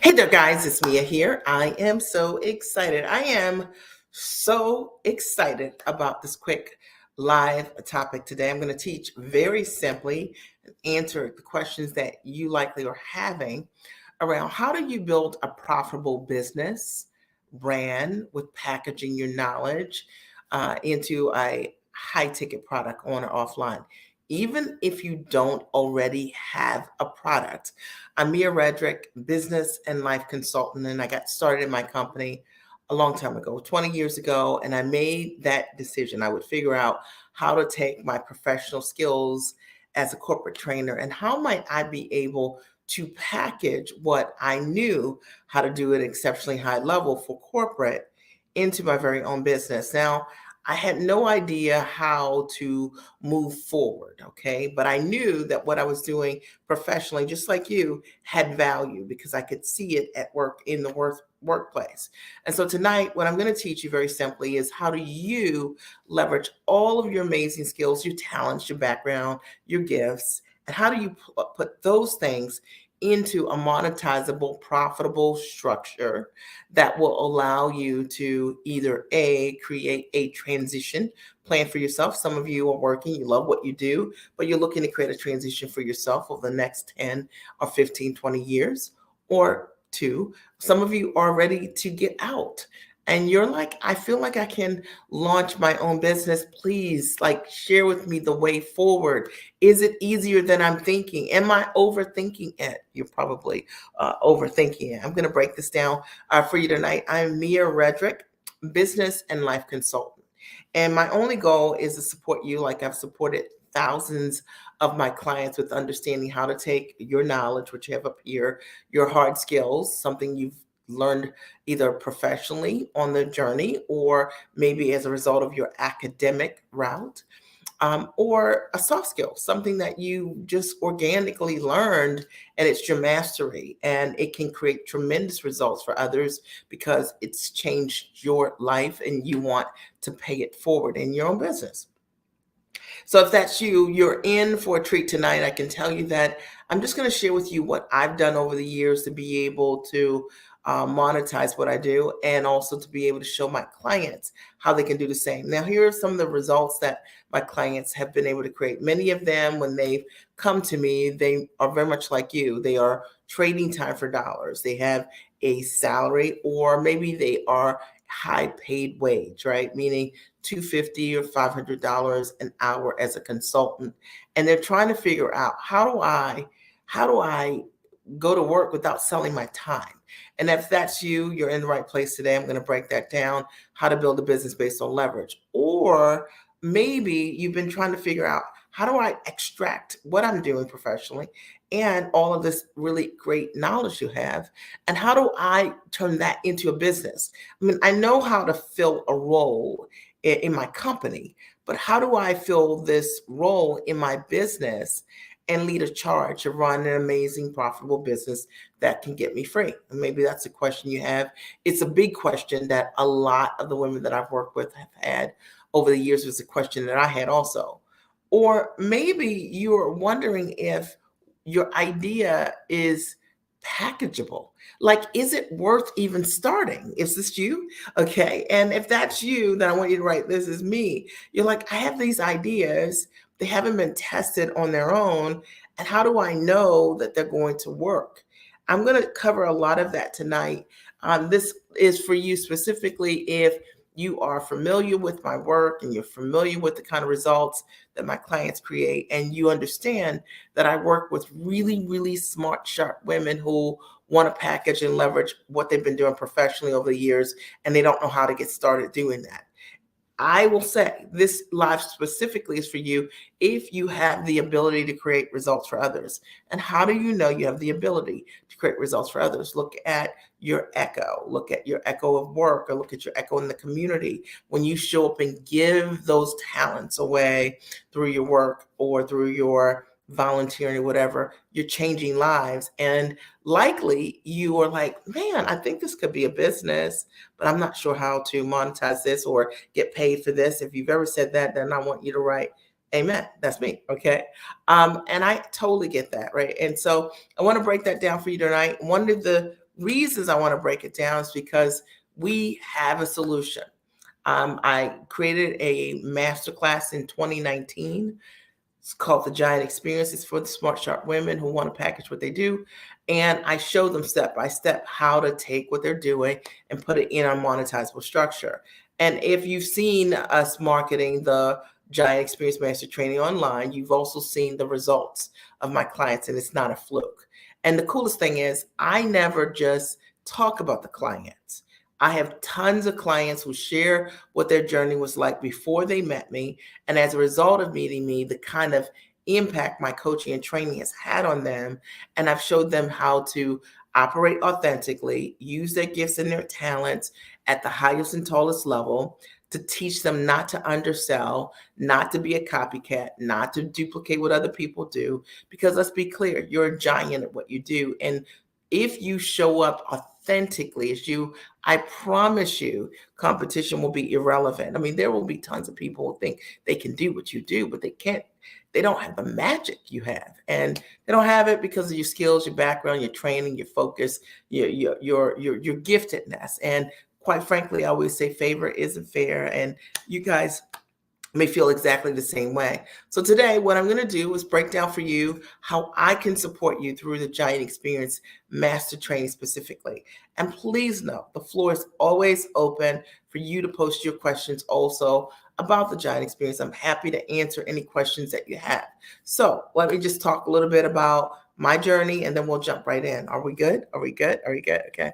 Hey there, guys. It's Mia here. I am so excited. I am so excited about this quick live topic today. I'm going to teach very simply and answer the questions that you likely are having around how do you build a profitable business brand with packaging your knowledge into a high ticket product on or offline. Even if you don't already have a product, I'm Mia Redrick, business and life consultant, and I got started in my company a long time ago, 20 years ago, and I made that decision. I would figure out how to take my professional skills as a corporate trainer and how might I be able to package what I knew how to do at an exceptionally high level for corporate into my very own business. Now, I had no idea how to move forward, okay? But I knew that what I was doing professionally, just like you, had value because I could see it at work in the workplace. And so tonight, what I'm going to teach you very simply is how do you leverage all of your amazing skills, your talents, your background, your gifts, and how do you put those things into a monetizable, profitable structure that will allow you to either A, create a transition plan for yourself. Some of you are working, you love what you do, but you're looking to create a transition for yourself over the next 10 or 15, 20 years. Or two, some of you are ready to get out and you're like, I feel like I can launch my own business. Please, like, share with me the way forward. Is it easier than I'm thinking? Am I overthinking it? You're probably overthinking it. I'm going to break this down for you tonight. I'm Mia Redrick, business and life consultant. And my only goal is to support you like I've supported thousands of my clients with understanding how to take your knowledge, which you have up here, your hard skills, something you've learned either professionally on the journey or maybe as a result of your academic route, or a soft skill, something that you just organically learned and it's your mastery and it can create tremendous results for others because it's changed your life and you want to pay it forward in your own business. So if that's you, you're in for a treat tonight. I can tell you that I'm just going to share with you what I've done over the years to be able to monetize what I do and also to be able to show my clients how they can do the same. Now, here are some of the results that my clients have been able to create. Many of them, when they've come to me, they are very much like you. They are trading time for dollars. They have a salary, or maybe they are high paid wage, right? Meaning $250 or $500 an hour as a consultant, and they're trying to figure out how do I go to work without selling my time. And if that's you, you're in the right place today. I'm going to break that down, how to build a business based on leverage. Or maybe you've been trying to figure out how do I extract what I'm doing professionally and all of this really great knowledge you have, and how do I turn that into a business? I mean, I know how to fill a role in my company, but how do I fill this role in my business and lead a charge to run an amazing, profitable business that can get me free? And maybe that's a question you have. It's a big question that a lot of the women that I've worked with have had over the years. Was a question that I had also. Or maybe you're wondering if your idea is packageable. Like, is it worth even starting? Is this you? Okay. And if that's you, then I want you to write, this is me. You're like, I have these ideas. They haven't been tested on their own. And how do I know that they're going to work? I'm going to cover a lot of that tonight. This is for you specifically if you are familiar with my work and you're familiar with the kind of results that my clients create, and you understand that I work with really, really smart, sharp women who want to package and leverage what they've been doing professionally over the years, and they don't know how to get started doing that. I will say this live specifically is for you if you have the ability to create results for others. And how do you know you have the ability to create results for others? Look at your echo. Look at your echo of work, or look at your echo in the community. When you show up and give those talents away through your work or through your volunteering or whatever, you're changing lives. And likely you are like, man, I think this could be a business, but I'm not sure how to monetize this or get paid for this. If you've ever said that, then I want you to write, amen. That's me. Okay. And I totally get that. Right. And so I want to break that down for you tonight. One of the reasons I want to break it down is because we have a solution. I created a masterclass in 2019. It's called the Giant Experience. It's for the smart, sharp women who want to package what they do. And I show them step by step how to take what they're doing and put it in a monetizable structure. And if you've seen us marketing the Giant Experience Master Training online, you've also seen the results of my clients, and it's not a fluke. And the coolest thing is, I never just talk about the clients. I have tons of clients who share what their journey was like before they met me. And as a result of meeting me, the kind of impact my coaching and training has had on them. And I've showed them how to operate authentically, use their gifts and their talents at the highest and tallest level, to teach them not to undersell, not to be a copycat, not to duplicate what other people do. Because let's be clear, you're a giant at what you do. And if you show up authentically as you, I promise you, competition will be irrelevant. I mean, there will be tons of people who think they can do what you do, but they can't. They don't have the magic you have, and they don't have it because of your skills, your background, your training, your focus, your giftedness. And quite frankly, I always say favor isn't fair, and you guys may feel exactly the same way. So today, what I'm going to do is break down for you how I can support you through the Giant Experience Master Training specifically. And please know, the floor is always open for you to post your questions also about the Giant Experience. I'm happy to answer any questions that you have. So let me just talk a little bit about my journey, and then we'll jump right in. Are we good? Are we good? Are we good? Okay.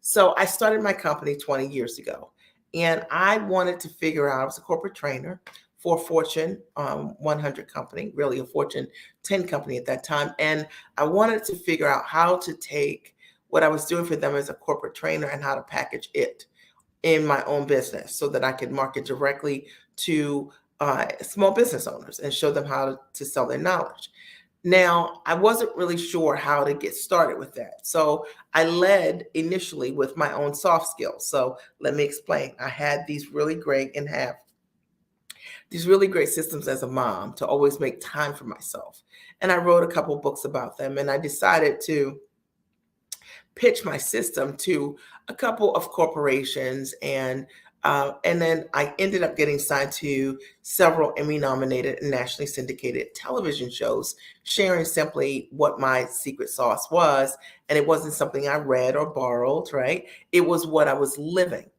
So I started my company 20 years ago. And I wanted to figure out, I was a corporate trainer for a Fortune 100 company, really a Fortune 10 company at that time. And I wanted to figure out how to take what I was doing for them as a corporate trainer and how to package it in my own business so that I could market directly to small business owners and show them how to sell their knowledge. Now, I wasn't really sure how to get started with that. So I led initially with my own soft skills. So let me explain. I had these really great and have these really great systems as a mom to always make time for myself. And I wrote a couple books about them, and I decided to pitch my system to a couple of corporations, and then I ended up getting signed to several Emmy-nominated and nationally syndicated television shows, sharing simply what my secret sauce was. And it wasn't something I read or borrowed, right? It was what I was living.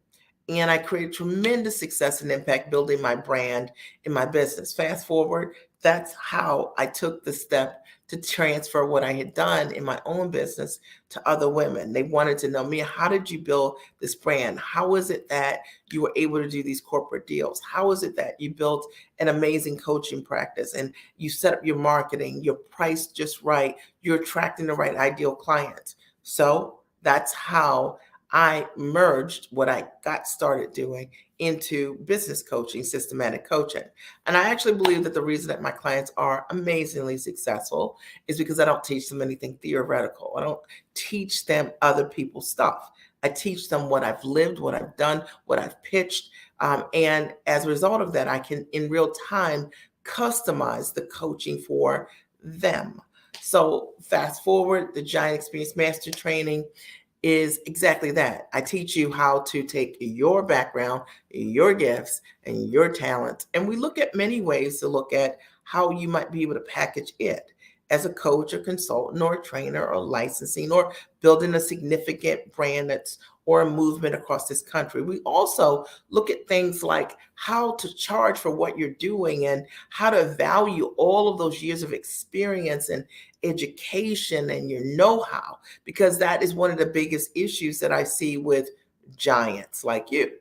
And I created tremendous success and impact building my brand in my business. Fast forward, that's how I took the step to transfer what I had done in my own business to other women. They wanted to know, Mia, how did you build this brand? How is it that you were able to do these corporate deals? How is it that you built an amazing coaching practice and you set up your marketing, you're priced just right, you're attracting the right ideal clients? So that's how I merged what I got started doing into business coaching, systematic coaching. And I actually believe that the reason that my clients are amazingly successful is because I don't teach them anything theoretical. I don't teach them other people's stuff. I teach them what I've lived, what I've done, what I've pitched. And as a result of that, I can in real time customize the coaching for them. So fast forward, the Giant Experience Master Training is exactly that. I teach you how to take your background, your gifts, and your talents. And we look at many ways to look at how you might be able to package it as a coach or consultant or a trainer or licensing or building a significant brand that's or a movement across this country. We also look at things like how to charge for what you're doing and how to value all of those years of experience and education and your know-how, because that is one of the biggest issues that I see with giants like you.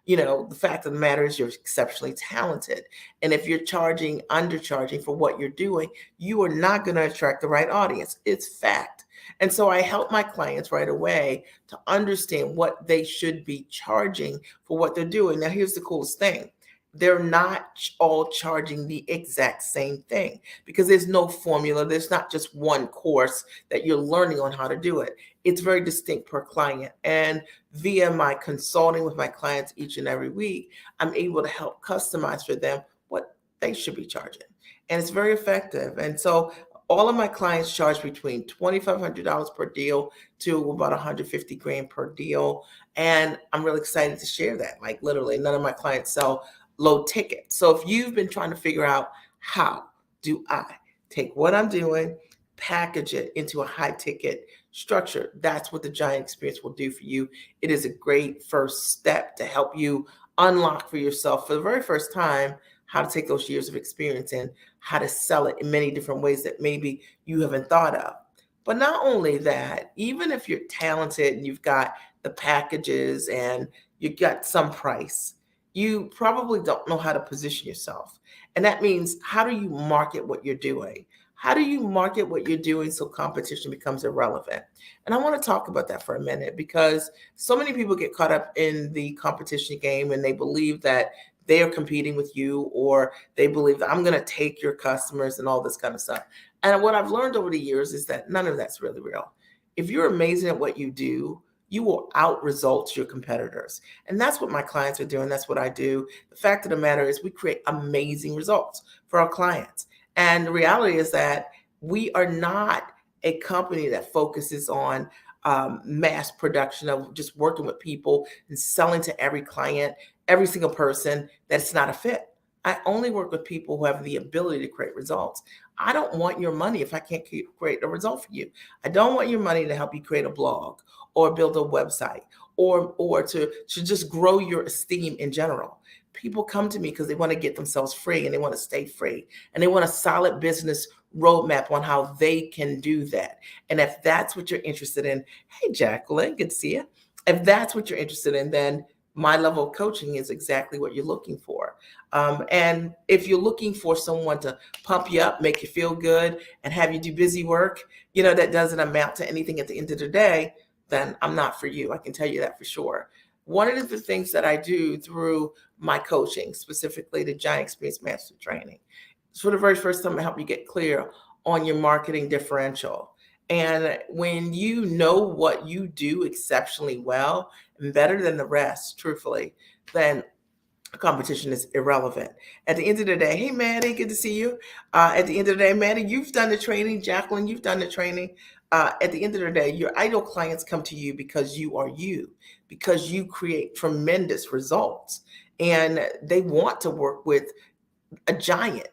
You know, the fact of the matter is you're exceptionally talented. And if you're undercharging for what you're doing, you are not going to attract the right audience. It's fact. And so I help my clients right away to understand what they should be charging for what they're doing. Now, here's the coolest thing. They're not all charging the exact same thing because there's no formula. There's not just one course that you're learning on how to do it. It's very distinct per client. And via my consulting with my clients each and every week, I'm able to help customize for them what they should be charging. And it's very effective. And so All of my clients charge between $2,500 per deal to about 150 grand per deal. And I'm really excited to share that. Like literally, none of my clients sell low ticket. So if you've been trying to figure out how do I take what I'm doing, package it into a high ticket structure, that's what the Giant Experience will do for you. It is a great first step to help you unlock for yourself for the very first time how to take those years of experience and how to sell it in many different ways that maybe you haven't thought of. But not only that, even if you're talented and you've got the packages and you got some price, you probably don't know how to position yourself. And that means, how do you market what you're doing? How do you market what you're doing so competition becomes irrelevant? And I want to talk about that for a minute, because so many people get caught up in the competition game and they believe that they are competing with you, or they believe that I'm going to take your customers and all this kind of stuff. And what I've learned over the years is that none of that's really real. If you're amazing at what you do, you will out result your competitors. And that's what my clients are doing. That's what I do. The fact of the matter is, we create amazing results for our clients. And the reality is that we are not a company that focuses on mass production of just working with people and selling to every client, every single person that's not a fit. I only work with people who have the ability to create results. I don't want your money if I can't create a result for you. I don't want your money to help you create a blog or build a website, or to just grow your esteem in general. People come to me because they want to get themselves free and they want to stay free, and they want a solid business roadmap on how they can do that. And if that's what you're interested in, hey, Jacqueline, good to see you. If that's what you're interested in, then my level of coaching is exactly what you're looking for. And if you're looking for someone to pump you up, make you feel good, and have you do busy work, that doesn't amount to anything at the end of the day, then I'm not for you. I can tell you that for sure. One of the things that I do through my coaching, specifically the Giant Experience Master Training, is for the very first time I help you get clear on your marketing differential. And when you know what you do exceptionally well and better than the rest, truthfully, then competition is irrelevant. At the end of the day, hey, Maddie, good to see you. At the end of the day, Maddie, you've done the training. Jacqueline, you've done the training. At the end of the day, your ideal clients come to you because you are you, because you create tremendous results. And they want to work with a giant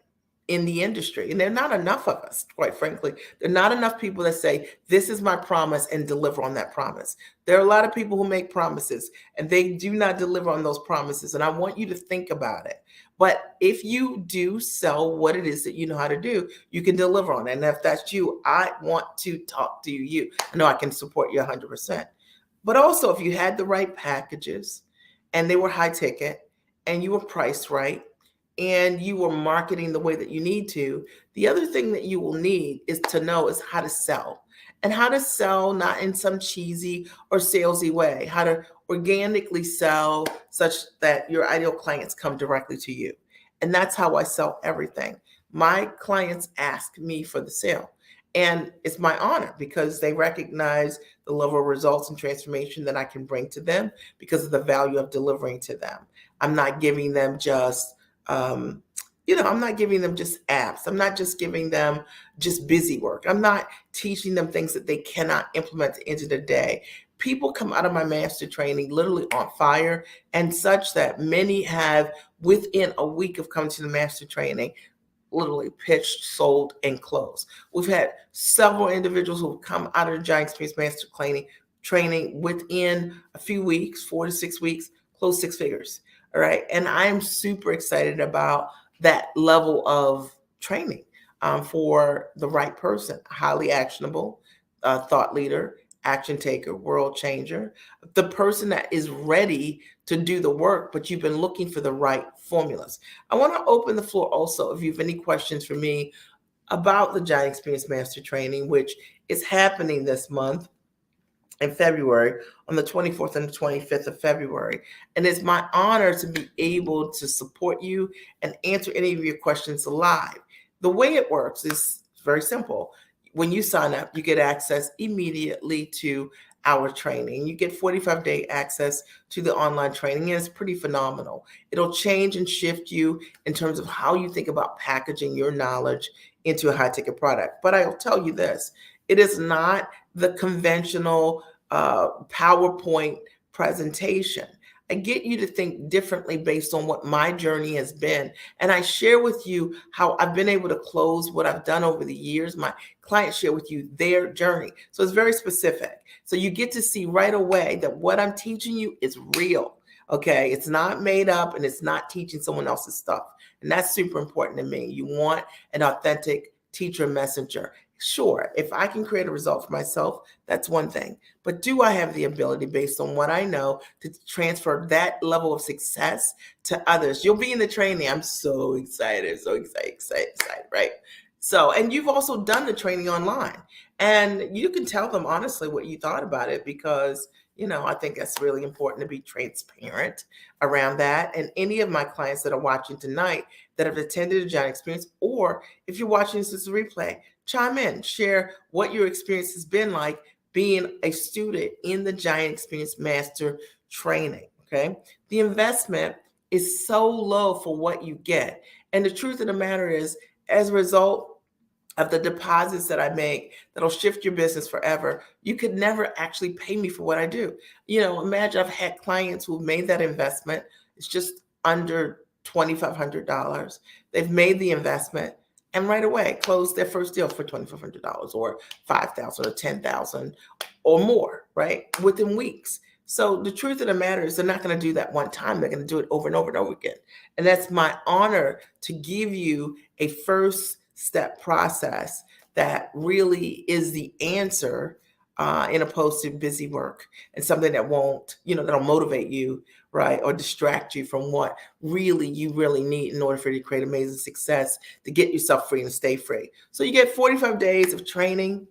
in the industry. And there are not enough of us, quite frankly. There are not enough people that say, this is my promise, and deliver on that promise. There are a lot of people who make promises and they do not deliver on those promises. And I want you to think about it. But if you do sell what it is that you know how to do, you can deliver on it. And if that's you, I want to talk to you. I know I can support you 100%. But also, if you had the right packages and they were high ticket and you were priced right, and you were marketing the way that you need to, the other thing that you will need is to know is how to sell, and how to sell not in some cheesy or salesy way, how to organically sell such that your ideal clients come directly to you. And that's how I sell everything. My clients ask me for the sale. And it's my honor, because they recognize the level of results and transformation that I can bring to them because of the value of delivering to them. I'm not giving them just I'm not giving them just apps. I'm not just giving them just busy work. I'm not teaching them things that they cannot implement at the end of the day. People come out of my master training literally on fire, and such that many have, within a week of coming to the master training, literally pitched, sold, and closed. We've had several individuals who have come out of the Giant Experience Master training within a few weeks, 4 to 6 weeks, close six figures. All right. And I am super excited about that level of training for the right person. Highly actionable, thought leader, action taker, world changer, the person that is ready to do the work, but you've been looking for the right formulas. I want to open the floor also if you have any questions for me about the Giant Experience Master Training, which is happening this month in February, on the 24th and the 25th of February. And it's my honor to be able to support you and answer any of your questions live. The way it works is very simple. When you sign up, you get access immediately to our training. You get 45-day access to the online training, and it's pretty phenomenal. It'll change and shift you in terms of how you think about packaging your knowledge into a high ticket product. But I'll tell you this, it is not the conventional PowerPoint presentation. I get you to think differently based on what my journey has been. And I share with you how I've been able to close what I've done over the years. My clients share with you their journey. So it's very specific. So you get to see right away that what I'm teaching you is real. Okay. It's not made up and it's not teaching someone else's stuff. And that's super important to me. You want an authentic teacher messenger. Sure, if I can create a result for myself, that's one thing. But do I have the ability, based on what I know, to transfer that level of success to others? You'll be in the training. I'm so excited, excited, right? So, and you've also done the training online, and you can tell them honestly what you thought about it, because I think that's really important to be transparent around that. And any of my clients that are watching tonight that have attended a Giant Experience, or if you're watching this as a replay, chime in, share what your experience has been like being a student in the Giant Experience Master Training. Okay. The investment is so low for what you get. And the truth of the matter is, as a result of the deposits that I make that'll shift your business forever, you could never actually pay me for what I do. Imagine I've had clients who've made that investment. It's just under $2,500. They've made the investment and right away closed their first deal for $2,500 or $5,000 or $10,000 or more, right? Within weeks. So the truth of the matter is, they're not going to do that one time. They're going to do it over and over and over again. And that's my honor to give you a first step process that really is the answer, in opposed to busy work, and something that won't, that'll motivate you, right? Or distract you from what you really need in order for you to create amazing success, to get yourself free and stay free. So you get 45 days of training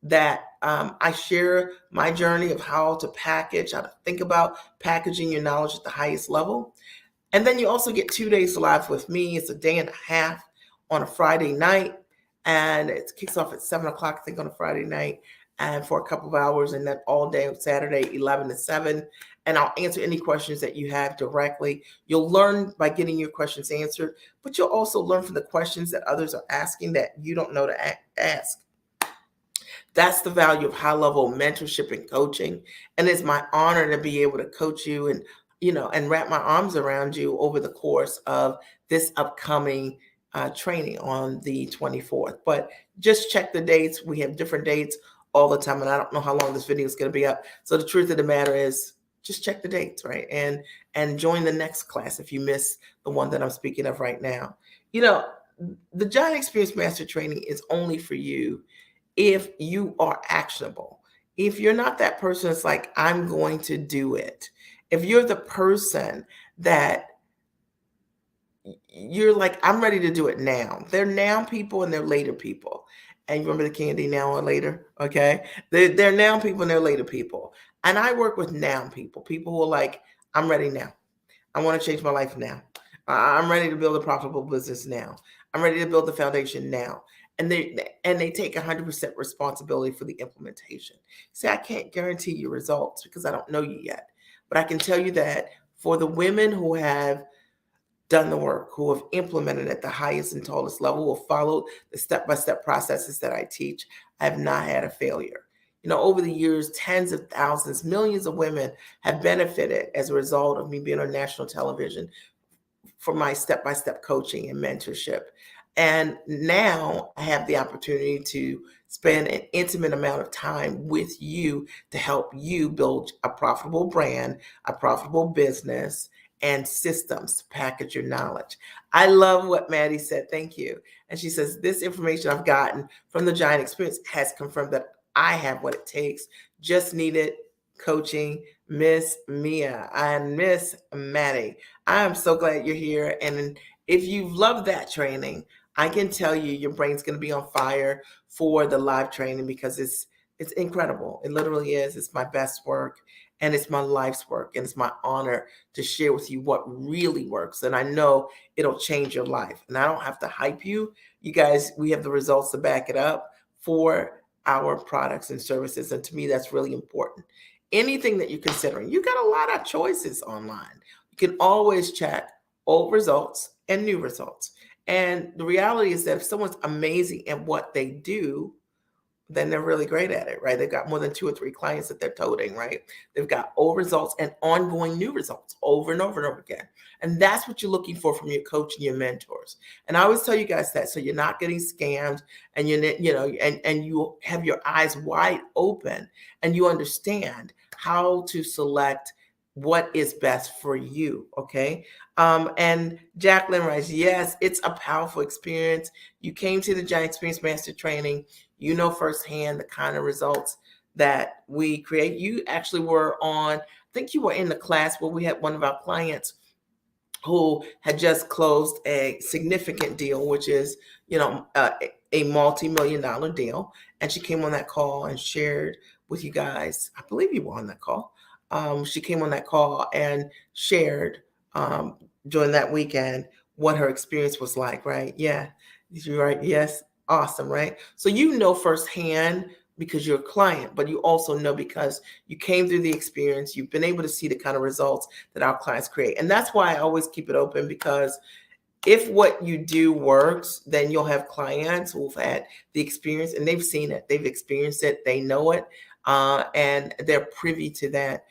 that I share my journey of how to package, how to think about packaging your knowledge at the highest level. And then you also get 2 days live with me. It's a day and a half on a Friday night, and it kicks off at 7 o'clock, I think, on a Friday night, and for a couple of hours, and then all day on Saturday, 11 to 7. And I'll answer any questions that you have directly. You'll learn by getting your questions answered, but you'll also learn from the questions that others are asking that you don't know to ask. That's the value of high-level mentorship and coaching. And it's my honor to be able to coach you and wrap my arms around you over the course of this upcoming training on the 24th. But just check the dates. We have different dates all the time, and I don't know how long this video is going to be up. So the truth of the matter is, just check the dates, right? And join the next class if you miss the one that I'm speaking of right now. The Giant Experience Master Training is only for you if you are actionable. If you're not that person that's like, I'm going to do it. If you're the person that you're like, I'm ready to do it now. They're now people and they're later people. And you remember the candy, now or later? Okay. They're now people and they're later people. And I work with now people who are like, I'm ready now. I want to change my life now. I'm ready to build a profitable business now. I'm ready to build the foundation now. And they take 100% responsibility for the implementation. See, I can't guarantee you results because I don't know you yet. But I can tell you that for the women who have done the work, who have implemented at the highest and tallest level, who have followed the step-by-step processes that I teach, I have not had a failure. Over the years, tens of thousands, millions of women have benefited as a result of me being on national television for my step-by-step coaching and mentorship. And now I have the opportunity to spend an intimate amount of time with you to help you build a profitable brand, a profitable business, and systems to package your knowledge. I love what Maddie said. Thank you. And she says, this information I've gotten from the Giant Experience has confirmed that I have what it takes. Just needed coaching, Miss Mia and Miss Maddie. I am so glad you're here. And if you've loved that training, I can tell you your brain's going to be on fire for the live training because it's incredible. It literally is. It's my best work and it's my life's work. And it's my honor to share with you what really works. And I know it'll change your life. And I don't have to hype you. You guys, we have the results to back it up for our products and services. And to me, that's really important. Anything that you're considering, you got a lot of choices online. You can always check old results and new results. And the reality is that if someone's amazing at what they do, then they're really great at it, right? They've got more than 2 or 3 clients that they're toting, right? They've got old results and ongoing new results over and over and over again. And that's what you're looking for from your coach and your mentors. And I always tell you guys that so you're not getting scammed, and and you have your eyes wide open and you understand how to select what is best for you. Okay. And Jacqueline writes, yes, it's a powerful experience. You came to the Giant Experience Master Training, you know firsthand the kind of results that we create. You actually were on, I think you were in the class where we had one of our clients who had just closed a significant deal, which is, a multi-million dollar deal. And she came on that call and shared with you guys. I believe you were on that call. She came on that call and shared during that weekend what her experience was like, right? Yeah, you're right. Yes. Awesome, right? So you know firsthand because you're a client, but you also know because you came through the experience, you've been able to see the kind of results that our clients create. And that's why I always keep it open, because if what you do works, then you'll have clients who've had the experience and they've seen it, they've experienced it, they know it, and they're privy to that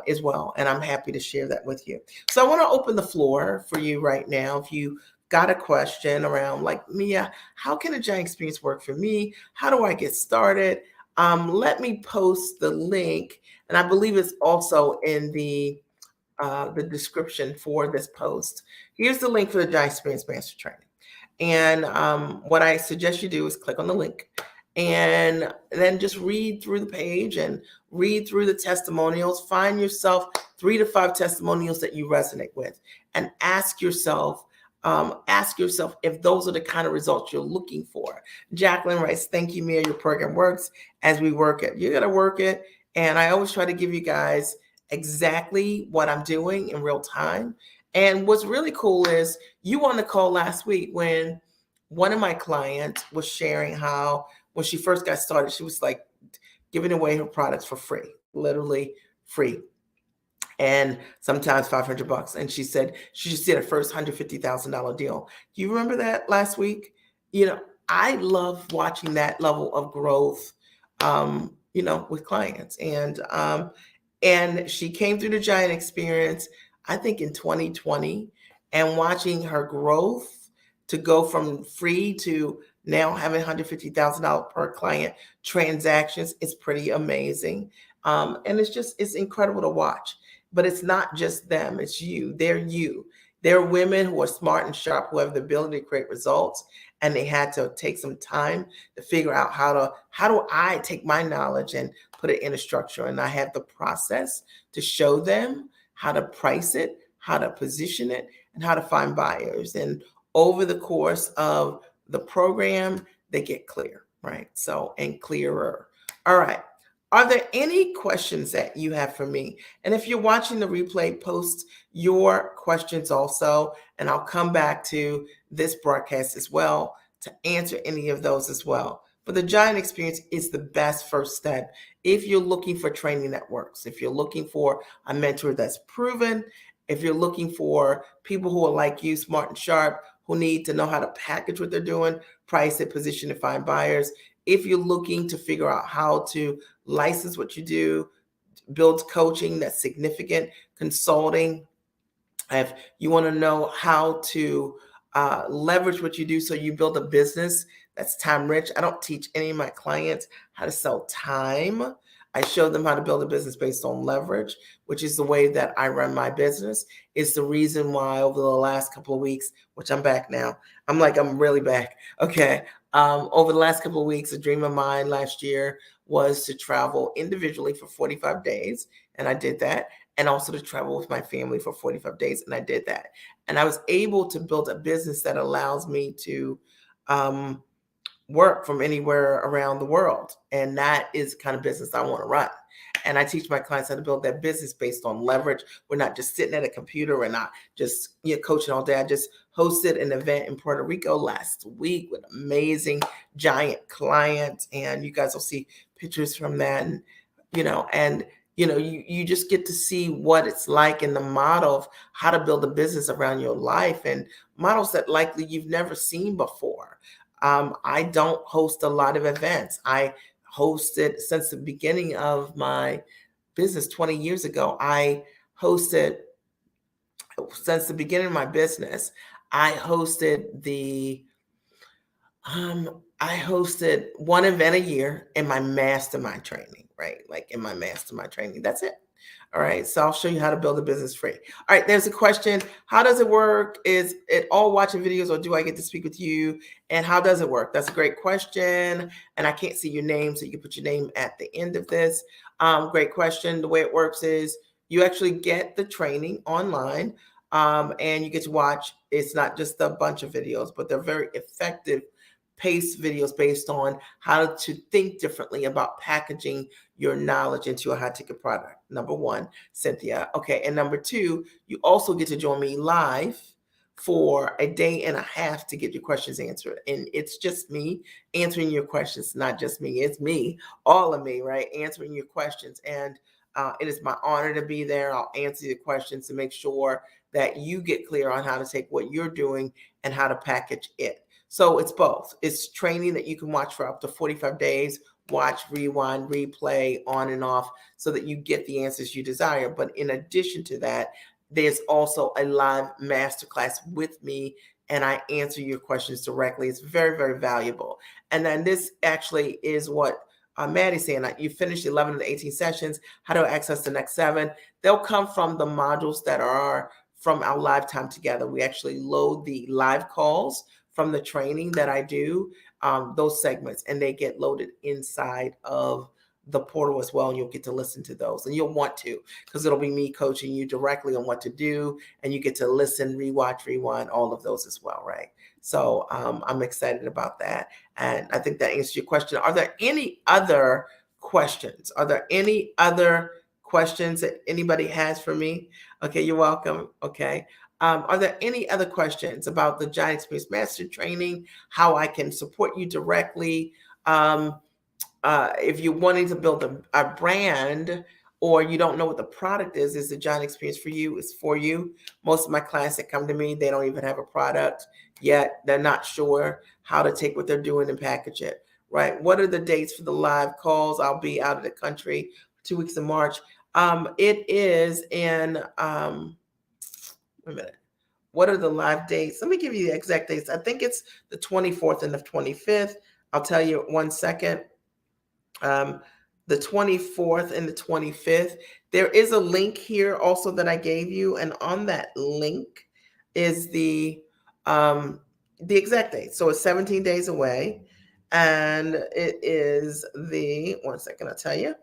as well. And I'm happy to share that with you. So I want to open the floor for you right now. If you got a question around, like, Mia, how can a Giant Experience work for me? How do I get started? Let me post the link, and I believe it's also in the description for this post. Here's the link for the Giant Experience Master Training. And what I suggest you do is click on the link and then just read through the page and read through the testimonials. Find yourself 3 to 5 testimonials that you resonate with, and ask yourself if those are the kind of results you're looking for. Jacqueline writes, thank you, Mia. Your program works as we work it. You got to work it. And I always try to give you guys exactly what I'm doing in real time. And what's really cool is you on the call last week when one of my clients was sharing how when she first got started, she was like giving away her products for free, literally free, and sometimes $500. And she said she just did her first $150,000 deal. Do you remember that last week? I love watching that level of growth, with clients. And she came through the Giant Experience, I think in 2020, and watching her growth to go from free to now having $150,000 per client transactions is pretty amazing. And it's incredible to watch. But it's not just them, it's you. They're you. They're women who are smart and sharp, who have the ability to create results. And they had to take some time to figure out how do I take my knowledge and put it in a structure. And I have the process to show them how to price it, how to position it, and how to find buyers. And over the course of the program, they get clear, right? So, and clearer. All right. Are there any questions that you have for me? And if you're watching the replay, post your questions also, and I'll come back to this broadcast as well to answer any of those as well. But the Giant Experience is the best first step if you're looking for training that works, if you're looking for a mentor that's proven, if you're looking for people who are like you, smart and sharp, who need to know how to package what they're doing, price it, position it, find buyers. If you're looking to figure out how to license what you do, build coaching that's significant, consulting, if you want to know how to leverage what you do so you build a business that's time rich. I don't teach any of my clients how to sell time. I show them how to build a business based on leverage, which is the way that I run my business. It's the reason why over the last couple of weeks, which I'm back now, I'm really back. Okay. Over the last couple of weeks, a dream of mine last year was to travel individually for 45 days. And I did that. And also to travel with my family for 45 days. And I did that. And I was able to build a business that allows me to work from anywhere around the world. And that is the kind of business I want to run. And I teach my clients how to build that business based on leverage. We're not just sitting at a computer. We're not just coaching all day. I just hosted an event in Puerto Rico last week with amazing giant clients. And you guys will see pictures from that. And you just get to see what it's like in the model of how to build a business around your life, and models that likely you've never seen before. I don't host a lot of events. I hosted since the beginning of my business 20 years ago. Hosted since the beginning of my business. I hosted the I hosted one event a year in my mastermind training, right? Like in my mastermind training. That's it. All right. So I'll show you how to build a business free. All right. There's a question. How does it work? Is it all watching videos or do I get to speak with you? And how does it work? That's a great question. And I can't see your name, so you can put your name at the end of this. Great question. The way it works is you actually get the training online, and you get to watch. It's not just a bunch of videos, but they're very effective pace videos based on how to think differently about packaging your knowledge into a high ticket product. Number one, Cynthia. Okay. And number two, you also get to join me live for a day and a half to get your questions answered. And it's just me answering your questions, not just me. It's me, all of me, right? Answering your questions. And it is my honor to be there. I'll answer your questions to make sure that you get clear on how to take what you're doing and how to package it. So it's both. It's training that you can watch for up to 45 days, watch, rewind, replay, on and off, so that you get the answers you desire. But in addition to that, there's also a live masterclass with me, and I answer your questions directly. It's very, very valuable. And then this actually is what Maddie's saying. You finished 11 of the 18 sessions. How do I access the next 7? They'll come from the modules that are from our live time together. We actually load the live calls from the training that I do, those segments, and they get loaded inside of the portal as well. And you'll get to listen to those, and you'll want to, because it'll be me coaching you directly on what to do, and you get to listen, rewatch, rewind, all of those as well, right? So I'm excited about that. And I think that answers your question. Are there any other questions? Are there any other questions that anybody has for me? Okay, you're welcome. Okay. Are there any other questions about the Giant Experience Master Training, how I can support you directly? If you're wanting to build a brand, or you don't know what the product is the Giant Experience for you? It's for you. Most of my clients that come to me, they don't even have a product yet. They're not sure how to take what they're doing and package it, right? What are the dates for the live calls? I'll be out of the country for 2 weeks in March. It is in... wait a minute. What are the live dates? Let me give you the exact dates. I think it's the 24th and the 25th. I'll tell you 1 second. The 24th and the 25th. There is a link here also that I gave you, and on that link is the exact date. So it's 17 days away, and it is the 1 second. I'll tell you.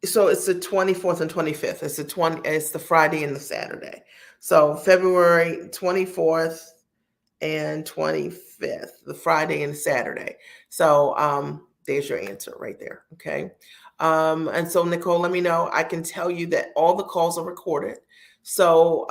So it's the 24th and 25th. It's the Friday and the Saturday. So February 24th and 25th, the Friday and the Saturday. So there's your answer right there. Okay. And so Nicole, let me know. I can tell you that all the calls are recorded. So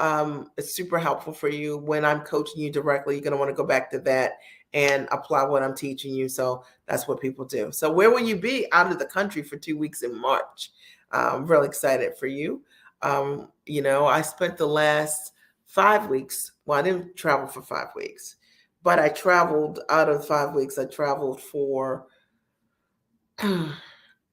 it's super helpful for you when I'm coaching you directly. You're going to want to go back to that and apply what I'm teaching you. So that's what people do. So where will you be? Out of the country for 2 weeks in March. I'm really excited for you. I spent the last 5 weeks. Well, I didn't travel for 5 weeks, but I traveled out of 5 weeks. I traveled for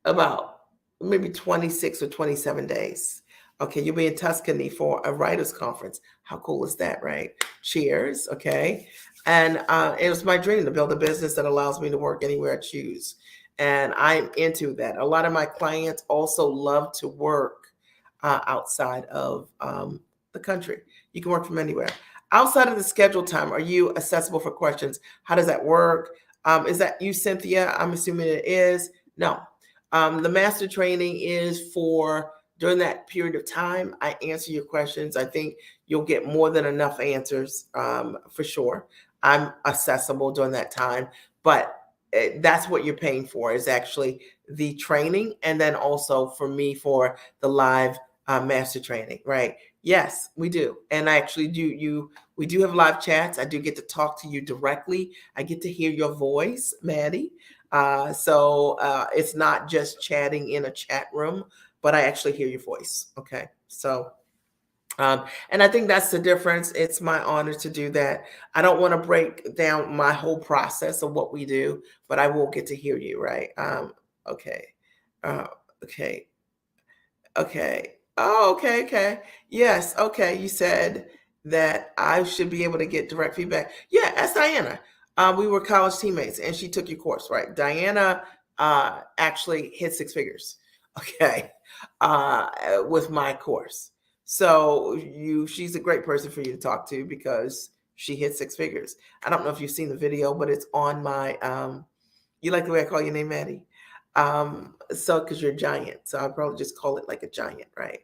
about maybe 26 or 27 days. Okay, you'll be in Tuscany for a writers conference. How cool is that, right? Cheers. Okay. And it was my dream to build a business that allows me to work anywhere I choose. And I'm into that. A lot of my clients also love to work outside of the country. You can work from anywhere. Outside of the scheduled time, are you accessible for questions? How does that work? Is that you, Cynthia? I'm assuming it is. No. The master training is for during that period of time. I answer your questions. I think you'll get more than enough answers for sure. I'm accessible during that time, but that's what you're paying for, is actually the training, and then also for me for the live master training, right? Yes, we do. And I actually do we do have live chats. I do get to talk to you directly. I get to hear your voice, Maddie. It's not just chatting in a chat room, but I actually hear your voice. Okay. And I think that's the difference. It's my honor to do that. I don't want to break down my whole process of what we do, but I will get to hear you, right? Okay. Uh, okay. Okay. Oh, okay, okay. Yes, okay. You said that I should be able to get direct feedback. Yeah, ask Diana. We were college teammates and she took your course, right? Diana actually hit six figures, okay, with my course. So she's a great person for you to talk to because she hit six figures. I don't know if you've seen the video, but it's on my you like the way I call your name, Maddie? So because you're a giant, so I'll probably just call it like a giant, right?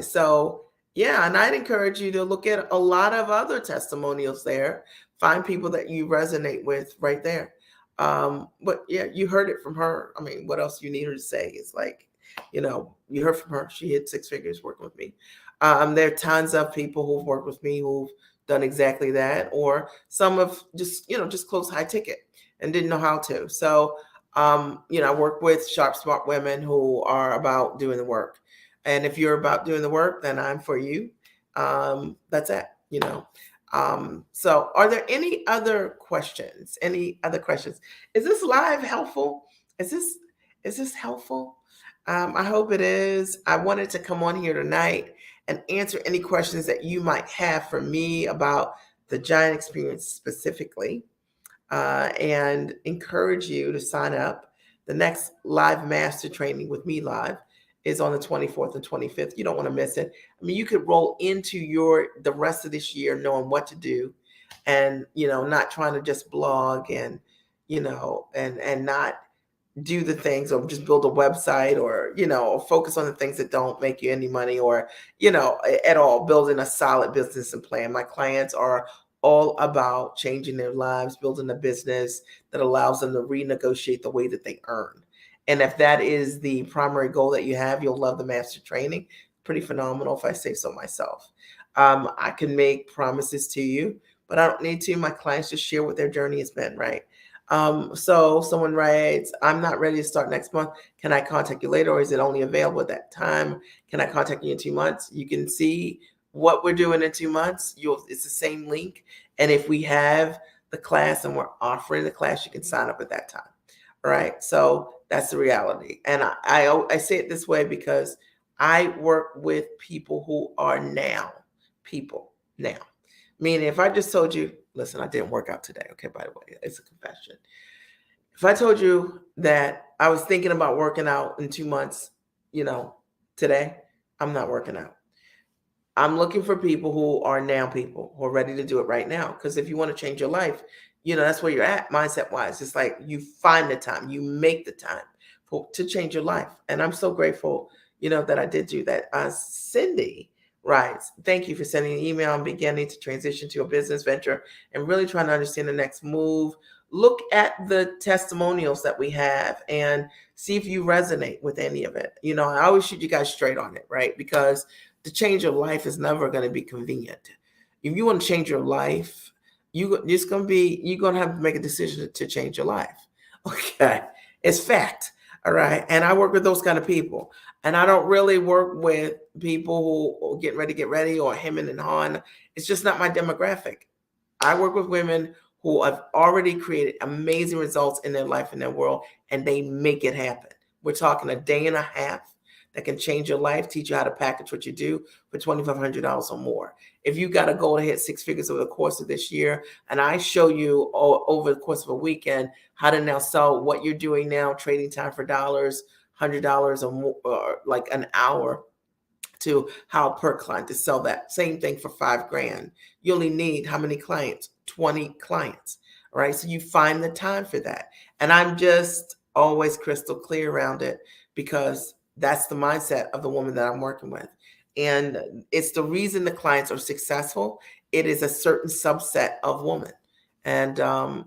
So yeah, and I'd encourage you to look at a lot of other testimonials there. Find people that you resonate with right there. But yeah, you heard it from her. I mean, what else you need her to say? It's like, you heard from her. She hit six figures working with me. There are tons of people who've worked with me who've done exactly that, or some of just close high ticket and didn't know how to. So I work with sharp, smart women who are about doing the work. And if you're about doing the work, then I'm for you. That's it. So are there any other questions? Any other questions? Is this live helpful? Is this helpful? I hope it is. I wanted to come on here tonight and answer any questions that you might have for me about the Giant Experience specifically, and encourage you to sign up. The next live master training with me live is on the 24th and 25th. You don't want to miss it. I mean, you could roll into the rest of this year knowing what to do, and not trying to just blog and and not do the things, or just build a website, or focus on the things that don't make you any money, or at all building a solid business and plan. My clients are all about changing their lives, building a business that allows them to renegotiate the way that they earn. And if that is the primary goal that you have, you'll love the master training. Pretty phenomenal, if I say so myself. I can make promises to you, but I don't need to. My clients just share what their journey has been, right? So someone writes, I'm not ready to start next month. Can I contact you later, or is it only available at that time? Can I contact you in 2 months? You can see what we're doing in 2 months. It's the same link. And if we have the class and we're offering the class, you can sign up at that time. All right. So that's the reality. And I say it this way because I work with people who are people now. Meaning, if I just told you, listen, I didn't work out today. Okay, by the way, it's a confession. If I told you that I was thinking about working out in 2 months, today, I'm not working out. I'm looking for people who are now people who are ready to do it right now. Because if you want to change your life, that's where you're at mindset wise. It's like you find the time, you make the time to change your life. And I'm so grateful, that I did do that. Cindy writes, thank you for sending an email. I'm beginning to transition to a business venture and really trying to understand the next move. Look at the testimonials that we have and see if you resonate with any of it. I always shoot you guys straight on it, right? Because to change your life is never going to be convenient. If you want to change your life, you're going to have to make a decision to change your life. Okay. It's fact. All right. And I work with those kind of people. And I don't really work with people who are get ready, or him and Han. It's just not my demographic. I work with women who have already created amazing results in their life and their world, and they make it happen. We're talking a day and a half that can change your life, teach you how to package what you do for $2,500 or more. If you got a goal to hit six figures over the course of this year, and I show you over the course of a weekend how to now sell what you're doing now, trading time for dollars, $100 or more, or like an hour, to how per client to sell that same thing for $5,000. You only need how many clients? 20 clients. All right. So you find the time for that. And I'm just always crystal clear around it, because that's the mindset of the woman that I'm working with. And it's the reason the clients are successful. It is a certain subset of women. And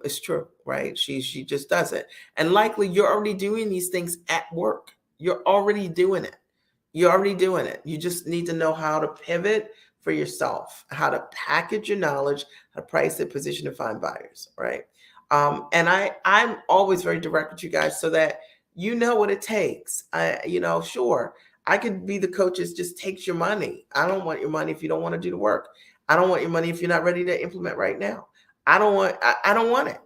it's true, right? She just does it. And likely you're already doing these things at work. You're already doing it. You're already doing it. You just need to know how to pivot for yourself, how to package your knowledge, how to price it, position, and find buyers, right? And I'm always very direct with you guys so that you know what it takes. Sure, I could be the coach that just takes your money. I don't want your money if you don't want to do the work. I don't want your money if you're not ready to implement right now. I don't want it.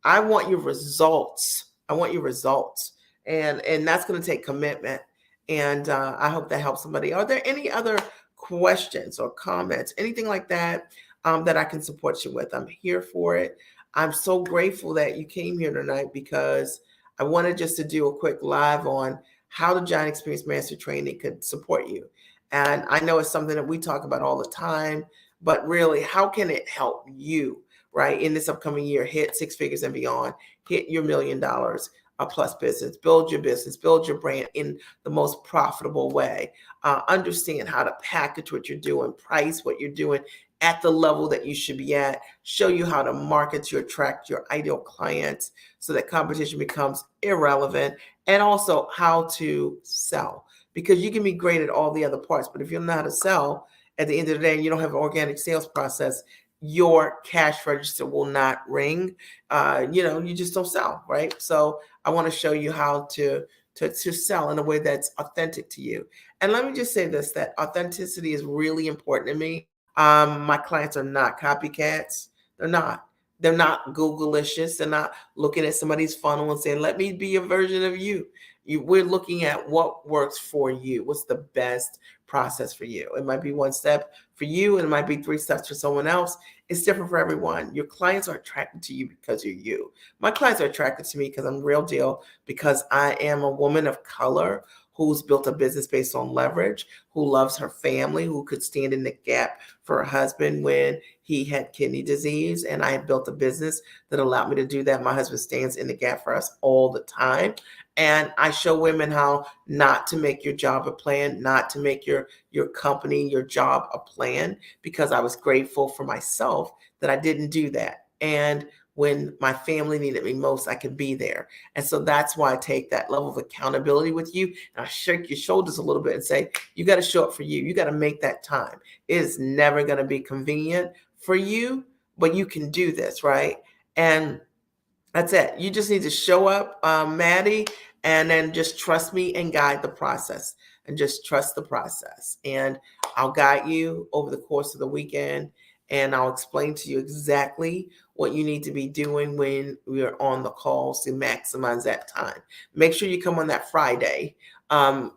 I want your results. I want your results. And that's going to take commitment. And I hope that helps somebody. Are there any other questions or comments, anything like that, that I can support you with? I'm here for it. I'm so grateful that you came here tonight because I wanted just to do a quick live on how the Giant Experience Master Training could support you. And I know it's something that we talk about all the time, but really, how can it help you, right, in this upcoming year, hit six figures and beyond, hit your $1 million plus business, build your brand in the most profitable way, understand how to package what you're doing, price what you're doing at the level that you should be at, show you how to market to attract your ideal clients so that competition becomes irrelevant, and also how to sell. Because you can be great at all the other parts, but if you don't know how to sell, at the end of the day, and you don't have an organic sales process, your cash register will not ring. You just don't sell, right? So I want to show you how to sell in a way that's authentic to you. And let me just say this, that authenticity is really important to me. My clients are not copycats. They're not. They're not Google-licious. They're not looking at somebody's funnel and saying, let me be a version of you. We're looking at what works for you. What's the best process for you? It might be one step for you, and it might be 3 steps for someone else. It's different for everyone. Your clients are attracted to you because you're you. My clients are attracted to me because I'm real deal, because I am a woman of color who's built a business based on leverage, who loves her family, who could stand in the gap for her husband when he had kidney disease. And I had built a business that allowed me to do that. My husband stands in the gap for us all the time. And I show women how not to make your job a plan, not to make your company, your job a plan, because I was grateful for myself that I didn't do that. And when my family needed me most, I could be there. And so that's why I take that level of accountability with you. And I shake your shoulders a little bit and say, you got to show up for you. You got to make that time. It is never going to be convenient for you, but you can do this, right? And that's it. You just need to show up, Maddie, and then just trust me and guide the process, and just trust the process. And I'll guide you over the course of the weekend, and I'll explain to you exactly what you need to be doing when we're on the calls to maximize that time. Make sure you come on that Friday,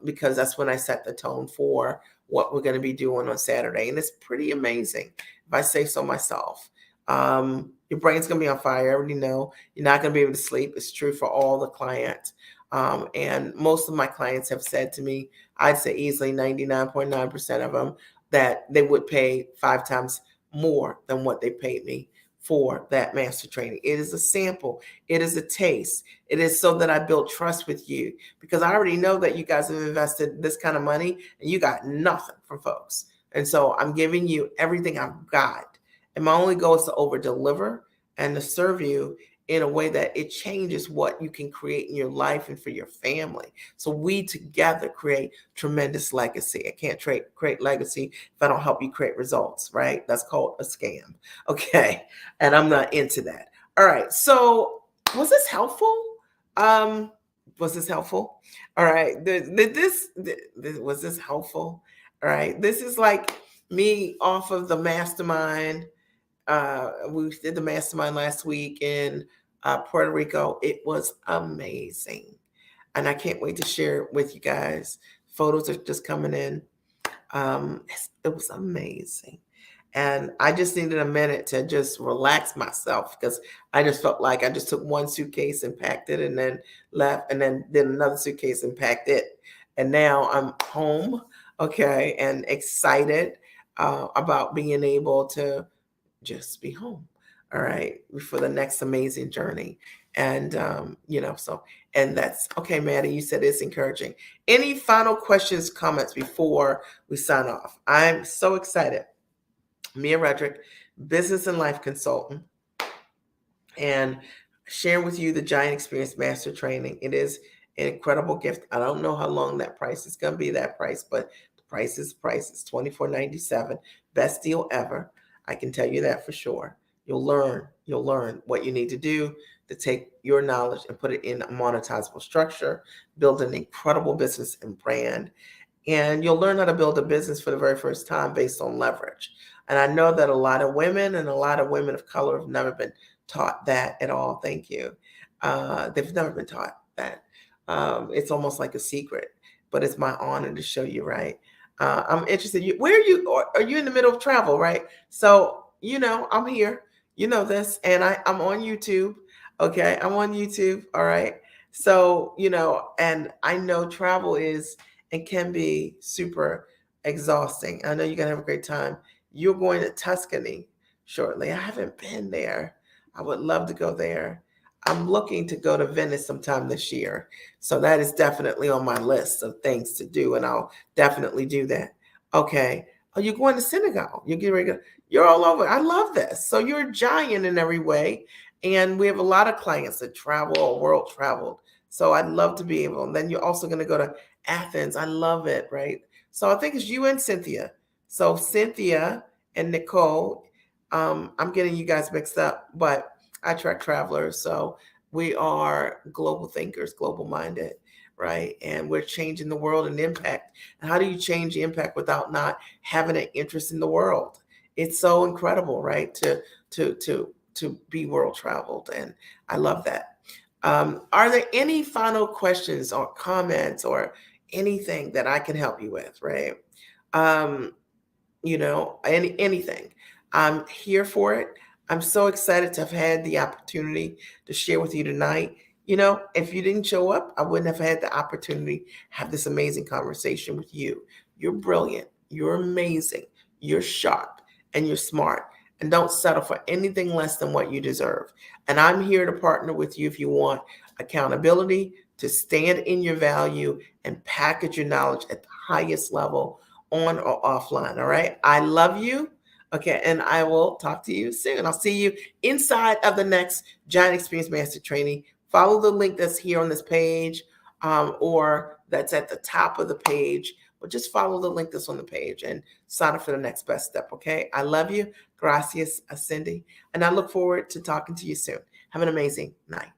because that's when I set the tone for what we're going to be doing on Saturday. And it's pretty amazing, if I say so myself. Your brain's going to be on fire. I already know. You're not going to be able to sleep. It's true for all the clients. And most of my clients have said to me, I'd say easily 99.9% of them, that they would pay 5 times more than what they paid me for that master training. It is a sample. It is a taste. It is so that I build trust with you, because I already know that you guys have invested this kind of money and you got nothing from folks. And so I'm giving you everything I've got. And my only goal is to over deliver and to serve you in a way that it changes what you can create in your life and for your family. So we together create tremendous legacy. I can't create legacy if I don't help you create results, right? That's called a scam. Okay. And I'm not into that. All right. So was this helpful? Was this helpful? All right. Was this helpful? All right. This is like me off of the mastermind. We did the mastermind last week in Puerto Rico. It was amazing. And I can't wait to share it with you guys. Photos are just coming in. It was amazing. And I just needed a minute to just relax myself, because I just felt like I just took one suitcase and packed it and then left, and then did another suitcase and packed it. And now I'm home, okay, and excited about being able to just be home. All right. For the next amazing journey. And, and that's okay, Maddie. You said it's encouraging. Any final questions, comments before we sign off? I'm so excited. Mia Redrick, business and life consultant, and sharing with you the Giant Experience Master Training. It is an incredible gift. I don't know how long that price is going to be, that price, but the price is $24.97. Best deal ever. I can tell you that for sure. You'll learn what you need to do to take your knowledge and put it in a monetizable structure, build an incredible business and brand, and you'll learn how to build a business for the very first time based on leverage. And I know that a lot of women and a lot of women of color have never been taught that at all. Thank you. They've never been taught that. It's almost like a secret, but it's my honor to show you, right? I'm interested. Where are you? Are you in the middle of travel, right? So, I'm here. You know this, and I'm on YouTube. Okay, I'm on YouTube. All right. So, and I know travel is and can be super exhausting. I know you're going to have a great time. You're going to Tuscany shortly. I haven't been there. I would love to go there. I'm looking to go to Venice sometime this year. So that is definitely on my list of things to do, and I'll definitely do that. Okay. Oh, you're going to Senegal. You're getting ready to go. You're all over. I love this. So you're a giant in every way. And we have a lot of clients that travel or world traveled. So I'd love to be able. And then you're also going to go to Athens. I love it, right? So I think it's you and Cynthia. So Cynthia and Nicole, I'm getting you guys mixed up, but I track travelers. So we are global thinkers, global minded, right? And we're changing the world and impact. And how do you change the impact without not having an interest in the world? It's so incredible, right? To be world traveled. And I love that. Are there any final questions or comments or anything that I can help you with, right? Um, anything. I'm here for it. I'm so excited to have had the opportunity to share with you tonight. If you didn't show up, I wouldn't have had the opportunity to have this amazing conversation with you. You're brilliant. You're amazing. You're sharp and you're smart. And don't settle for anything less than what you deserve. And I'm here to partner with you if you want accountability, to stand in your value and package your knowledge at the highest level, on or offline. All right. I love you. Okay. And I will talk to you soon. I'll see you inside of the next Giant Experience Master Training. Follow the link that's here on this page, or that's at the top of the page. But just follow the link that's on the page and sign up for the next best step. Okay. I love you. Gracias, Cindy. And I look forward to talking to you soon. Have an amazing night.